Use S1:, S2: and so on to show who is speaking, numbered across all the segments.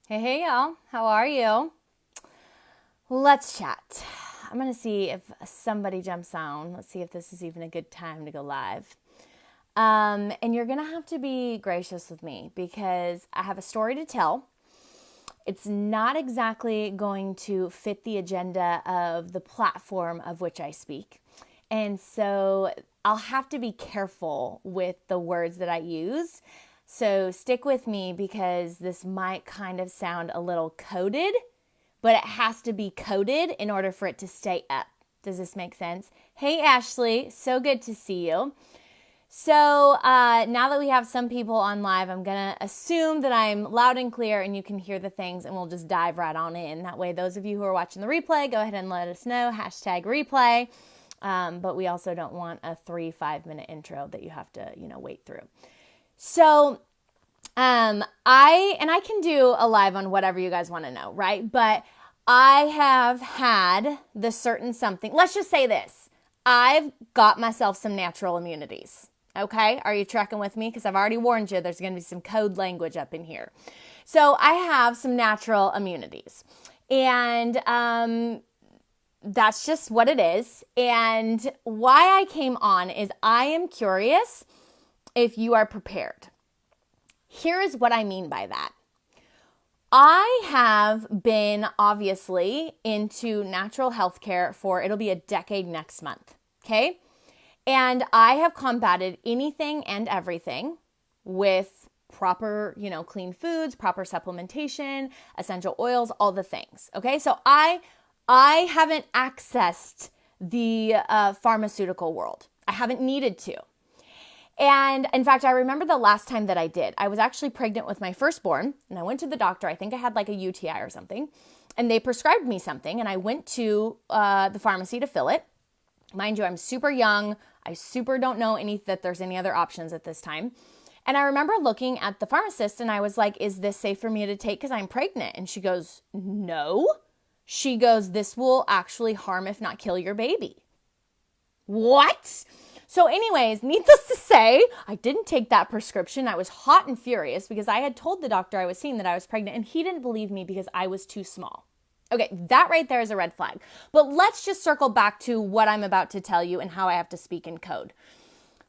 S1: Hey, y'all. How are you? Let's chat. I'm going to see if somebody jumps on. Let's see if this is even a good time to go live. And you're going to have to be gracious with me because I have a story to tell. It's not exactly going to fit the agenda of the platform of which I speak. And so I'll have to be careful with the words that I use. So stick with me because this might kind of sound a little coded, but it has to be coded in order for it to stay up. Does this make sense? Hey, Ashley, so good to see you. So now that we have some people on live, I'm going to assume that I'm loud and clear and you can hear the things, and we'll just dive right on in. That way, those of you who are watching the replay, go ahead and let us know, #replay. But we also don't want a 3-5 minute intro that you have to, wait through. So I can do a live on whatever you guys want to know, right? But I have had the certain something. Let's just say this. I've got myself some natural immunities. Okay? Are you tracking with me? Because I've already warned you there's going to be some code language up in here. So I have some natural immunities. And that's just what it is. And why I came on is I am curious if you are prepared. Here is what I mean by that. I have been obviously into natural healthcare for, it'll be a decade next month, okay? And I have combated anything and everything with proper, clean foods, proper supplementation, essential oils, all the things, okay? So I haven't accessed the pharmaceutical world. I haven't needed to. And in fact, I remember the last time that I did. I was actually pregnant with my firstborn, and I went to the doctor. I think I had like a UTI or something, and they prescribed me something, and I went to the pharmacy to fill it. Mind you, I'm super young. I super don't know that there's any other options at this time. And I remember looking at the pharmacist, and I was like, is this safe for me to take because I'm pregnant? And she goes, no. She goes, this will actually harm, if not kill, your baby. What? So anyways, needless to say, I didn't take that prescription. I was hot and furious because I had told the doctor I was seeing that I was pregnant, and he didn't believe me because I was too small. Okay, that right there is a red flag. But let's just circle back to what I'm about to tell you and how I have to speak in code.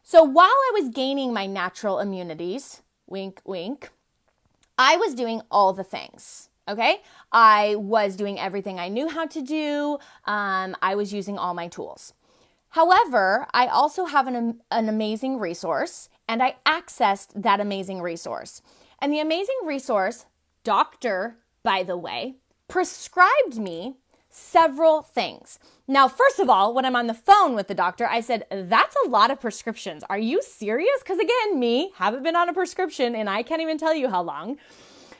S1: So while I was gaining my natural immunities, wink, wink, I was doing all the things. Okay, I was doing everything I knew how to do. I was using all my tools. However, I also have an amazing resource, and I accessed that amazing resource. And the amazing resource, doctor, by the way, prescribed me several things. Now, first of all, when I'm on the phone with the doctor, I said, that's a lot of prescriptions. Are you serious? Because again, me, haven't been on a prescription, and I can't even tell you how long.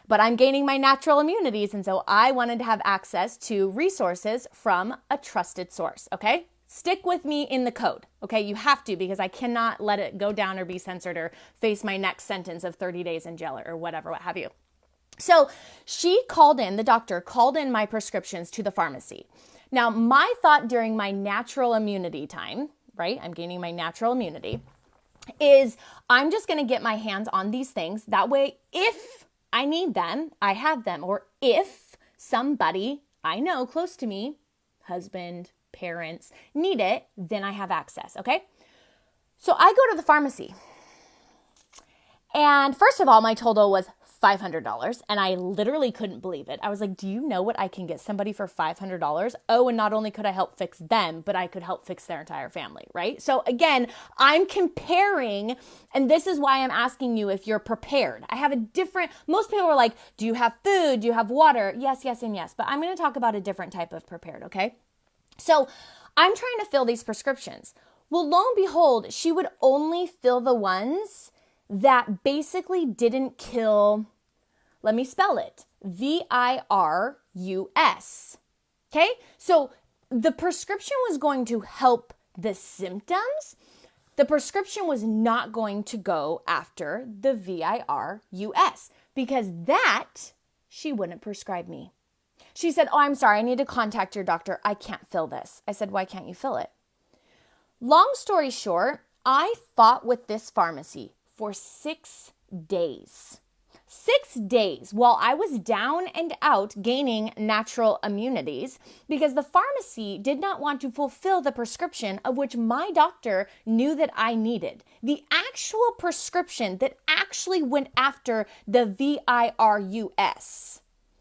S1: But I'm gaining my natural immunities, and so I wanted to have access to resources from a trusted source, okay? Stick with me in the code, okay? You have to, because I cannot let it go down or be censored or face my next sentence of 30 days in jail or whatever, what have you. So the doctor called in my prescriptions to the pharmacy. Now, my thought during my natural immunity time, right? I'm gaining my natural immunity, is I'm just going to get my hands on these things. That way, if I need them, I have them. Or if somebody I know close to me, husband, parents, need it, then I have access, okay? So I go to the pharmacy. And first of all, my total was $500, and I literally couldn't believe it. I was like, do you know what I can get somebody for $500? Oh, and not only could I help fix them, but I could help fix their entire family, right? So again, I'm comparing, and this is why I'm asking you if you're prepared. I have most people are like, do you have food? Do you have water? Yes, yes, and yes. But I'm going to talk about a different type of prepared, okay? So I'm trying to fill these prescriptions. Well, lo and behold, she would only fill the ones that basically didn't kill, let me spell it, virus. Okay? So the prescription was going to help the symptoms. The prescription was not going to go after the virus because that she wouldn't prescribe me. She said, oh, I'm sorry, I need to contact your doctor. I can't fill this. I said, why can't you fill it? Long story short, I fought with this pharmacy for 6 days. 6 days while I was down and out gaining natural immunities because the pharmacy did not want to fulfill the prescription of which my doctor knew that I needed. The actual prescription that actually went after the virus.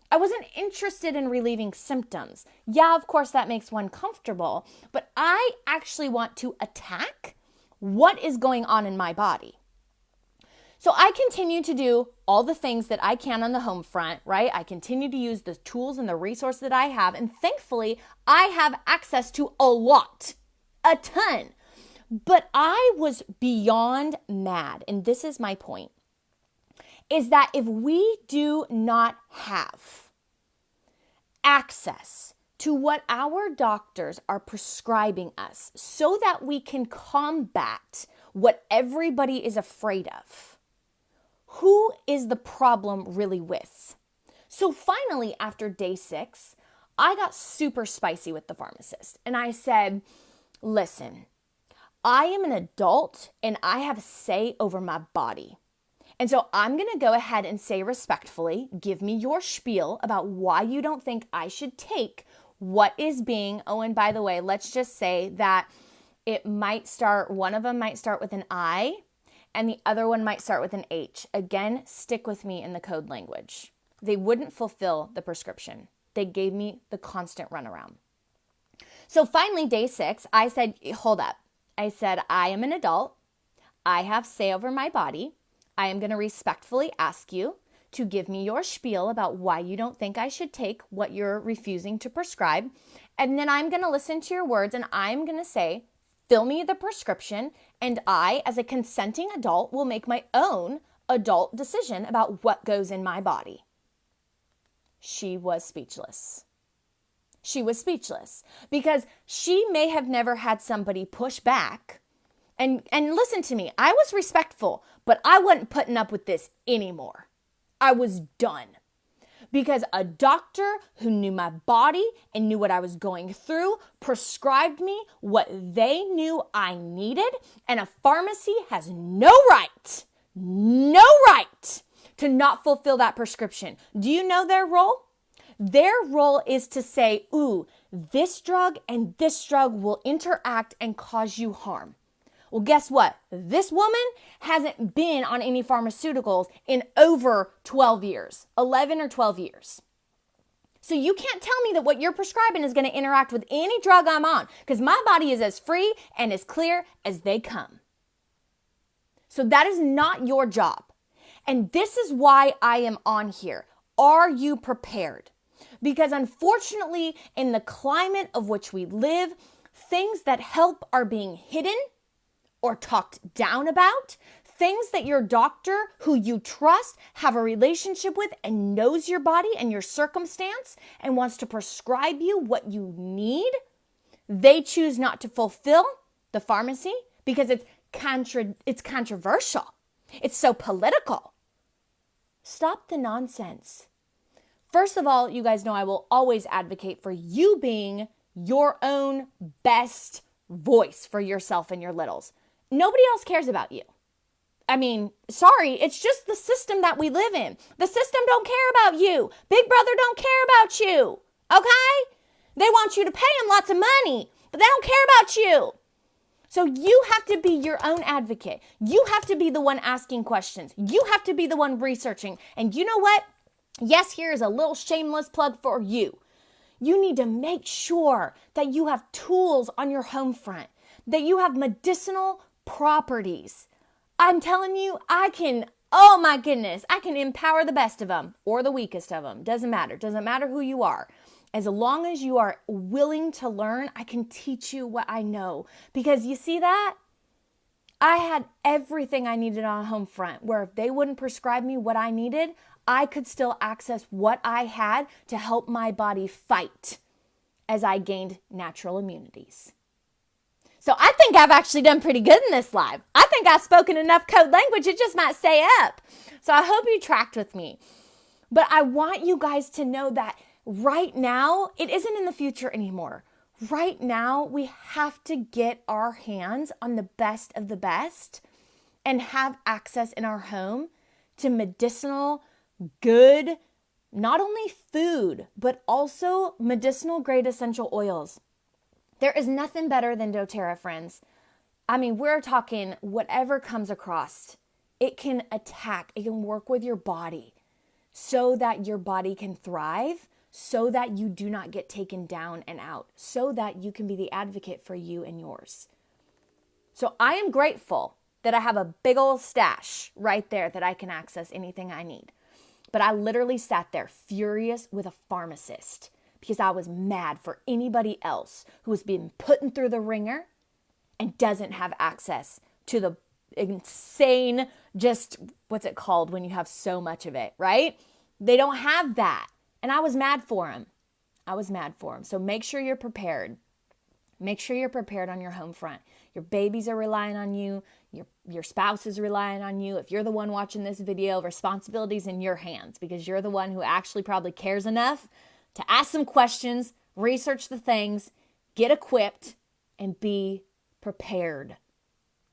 S1: I wasn't interested in relieving symptoms. Yeah, of course, that makes one comfortable, but I actually want to attack what is going on in my body. So I continue to do all the things that I can on the home front, right? I continue to use the tools and the resources that I have, and thankfully, I have access to a lot, a ton. But I was beyond mad, and this is my point, is that if we do not have access to what our doctors are prescribing us so that we can combat what everybody is afraid of, who is the problem really with? So finally, after day 6, I got super spicy with the pharmacist. And I said, listen, I am an adult and I have a say over my body. And so I'm going to go ahead and say respectfully, give me your spiel about why you don't think I should take what is being, oh, and by the way, let's just say that it might start, one of them might start with an I, and the other one might start with an H. Again, stick with me in the code language. They wouldn't fulfill the prescription. They gave me the constant runaround. So finally, day 6, I said, hold up. I said, I am an adult. I have say over my body. I am going to respectfully ask you to give me your spiel about why you don't think I should take what you're refusing to prescribe. And then I'm going to listen to your words and I'm going to say, fill me the prescription, and I, as a consenting adult, will make my own adult decision about what goes in my body. She was speechless. She was speechless because she may have never had somebody push back. And listen to me, I was respectful, but I wasn't putting up with this anymore. I was done. Because a doctor who knew my body and knew what I was going through prescribed me what they knew I needed, and a pharmacy has no right to not fulfill that prescription. Do you know their role? Their role is to say, ooh, this drug and this drug will interact and cause you harm. Well, guess what? This woman hasn't been on any pharmaceuticals in over 12 years, 11 or 12 years. So you can't tell me that what you're prescribing is going to interact with any drug I'm on because my body is as free and as clear as they come. So that is not your job. And this is why I am on here. Are you prepared? Because unfortunately, in the climate of which we live, things that help are being hidden or talked down about, things that your doctor, who you trust, have a relationship with and knows your body and your circumstance and wants to prescribe you what you need, they choose not to fulfill the pharmacy because it's controversial. It's so political. Stop the nonsense. First of all, you guys know I will always advocate for you being your own best voice for yourself and your littles. Nobody else cares about you. I mean, sorry, it's just the system that we live in. The system don't care about you. Big Brother don't care about you. Okay? They want you to pay them lots of money, but they don't care about you. So you have to be your own advocate. You have to be the one asking questions. You have to be the one researching. And you know what? Yes, here is a little shameless plug for you. You need to make sure that you have tools on your home front, that you have medicinal properties. I'm telling you, oh my goodness, I can empower the best of them or the weakest of them. Doesn't matter who you are. As long as you are willing to learn, I can teach you what I know. Because you see that? I had everything I needed on a home front where if they wouldn't prescribe me what I needed, I could still access what I had to help my body fight as I gained natural immunities. So I think I've actually done pretty good in this live. I think I've spoken enough code language, it just might stay up. So I hope you tracked with me. But I want you guys to know that right now, it isn't in the future anymore. Right now, we have to get our hands on the best of the best and have access in our home to medicinal good, not only food, but also medicinal grade essential oils. There is nothing better than doTERRA, friends. I mean, we're talking whatever comes across. It can attack, it can work with your body so that your body can thrive, so that you do not get taken down and out, so that you can be the advocate for you and yours. So I am grateful that I have a big old stash right there that I can access anything I need. But I literally sat there furious with a pharmacist because I was mad for anybody else who has been putting through the ringer and doesn't have access to the insane, just what's it called when you have so much of it, right? They don't have that. And I was mad for him. So make sure you're prepared. Make sure you're prepared on your home front. Your babies are relying on you. Your spouse is relying on you. If you're the one watching this video, responsibility's in your hands because you're the one who actually probably cares enough to ask some questions, research the things, get equipped, and be prepared.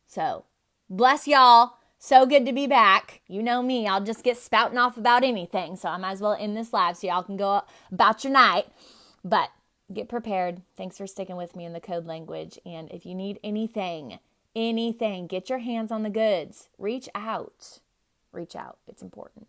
S1: So, bless y'all. So good to be back. You know me, I'll just get spouting off about anything. So I might as well end this live so y'all can go about your night. But get prepared. Thanks for sticking with me in the code language. And if you need anything, get your hands on the goods. Reach out. It's important.